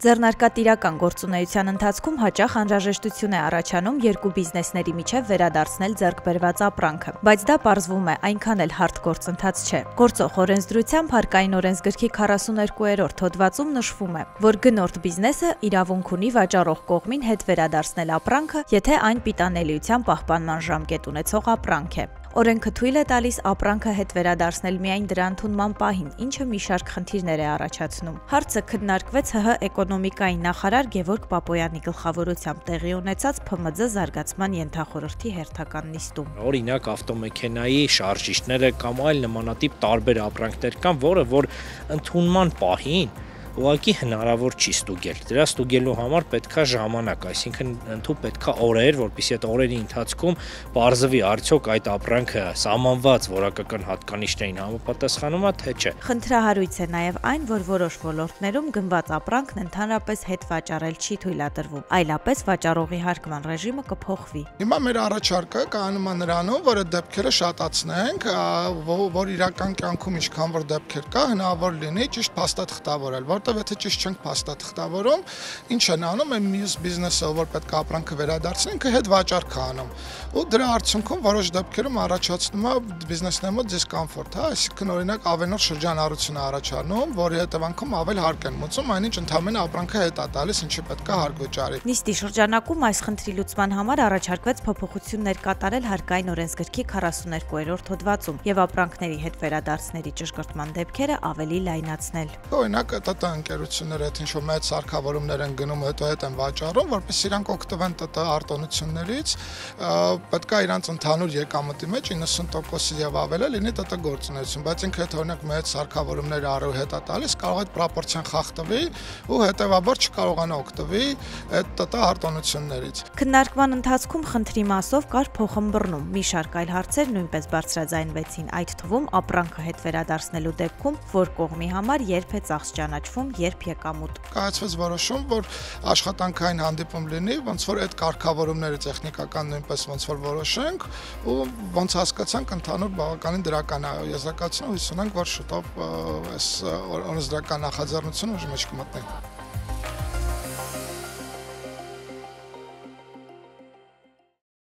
Ձեռնարկատիրական գործունեության ընթացքում հաճախ անհրաժեշտություն է առաջանում երկու բիզնեսների միջև վերադարձնել ձեռք բերված ապրանքը, բայց դա պարզվում է այնքան էլ հարթ գործընթաց չէ։ Գործող օրենսդրությամբ հարկային օրենսգրքի 42-րդ հոդվածում նշվում է, որ գնորդ բիզնեսը իրավունք ունի վաճառող կողմին հետ վերադարձնել ապրանքը, եթե այն պիտանելիության պահպանման ժամկետ ունեցող ապրանք է։ Օրենքը թույլ է տալիս ապրանքը հետ վերադարձնել միայն դրա ընդունման պահին, ինչը մի շարք խնդիրներ է առաջացնում։ Հարցը քննարկվեց ՀՀ էկոնոմիկայի նախարար Գևորգ Պապոյանի գլխավորությամբ տեղի ունեցած ՓՄՁ զարգացման ենթախորհրդի հերթական նիստում։ Օրինակ ավտոմեքենայի շարժիչները կամ այլ նմանատիպ տարբեր ապրանքներ կան, որը որ ընդունման պահին ուղղակի հնարավոր չի ստուգել։ Դրա ստուգելու համար պետքա ժամանակ, այսինքն ընդհանուր պետքա օրեր, որպեսզի այդ օրերի ընթացքում պարզվի արդյոք այդ ապրանքը սահմանված որակական հատկանիշներին համապատասխանում է, թե չէ։ Խնդրահարույց է նաև այն, որ որոշ ոլորտներում գնված ապրանքն ընդհանրապես հետ վաճառել չի թույլատրվում, այլապես վաճառողի հարկման ռեժիմը կփոխվի։ Հիմա մեր առաջարկը կայանում է նրանում, որ այդ դեպքերը շատացնենք, որ իրական կյանքում ինչքան որ դեպքեր կա, հնարավոր լինի ճիշտ փաստաթղթավորել, որտեղ եթե ճիշտ չենք փաստաթղթավորում, ինչ են անում, այն մյուս բիզնեսը, որ պետք է ապրանքը վերադարձնի, ինքը հետ վաճառք է անում։ Ու դրա արդյունքում որոշ դեպքերում առաջացնում է բիզնեսների մոտ դիսկոմֆորտ, այսինքն օրինակ ավելորդ շրջանառություն է առաջանում, որի հետևանքում ավել հարկ են մուծում, այնինչ ընդհանրապես ապրանքը հետ է տալիս, ինչի պետք է հարկ վճարի։ Նիստի շրջանակում այս խնդրի լուծման համար առաջարկվեց փոփոխություններ կատարել հարկային օրենսգրքի 42-րդ հոդվածում եւ ապրանքների հետ վերադարձների ճշգրտման դեպքերը ավելի լայնացնել։ Օրինակ ՏՏ ընկերությունները այդ ինչ-որ մեծ սարքավորումներ են գնում, հետո հետ են վաճառում, որպեսզի իրանք օգտվեն ՏՏ արտոնություններից, պետք է իրանք ընդհանուր եկամտի մեջ 90% եւ ավելը լինի ՏՏ գործունեություն, բայց ինքը եթե օրինակ մեծ սարքավորումներ առու հետ է տալիս, կարող է այդ պրոպորցիան խախտվի ու հետեւաբար չկարողանա օգտվի այդ ՏՏ արտոնություններից։ Քննարկման ընթացքում խնդրի մասով կար փոխըմբռնում, մի շարք այլ հարցեր նույնպես բարձրաձայնվեցին, այդ թվում ապրանքը հետ վերադարձնելու դեպքում, որ կողմի համար երբ է ծախս ճանաչվում, երբ եկամուտ։ Կայացվեց որոշում, որ աշխատանքային հանդիպում լինի, ոնց որ այդ կարգավորումները տեխնիկական նույնպես ոնց որ որոշենք ու ոնց հասկացանք ընդհանուր բավականին դրական է եզրակացությունը, հույս ունենք, որ շուտով այս օրենսդրական նախաձեռնությունը ուժի մեջ կմտնի։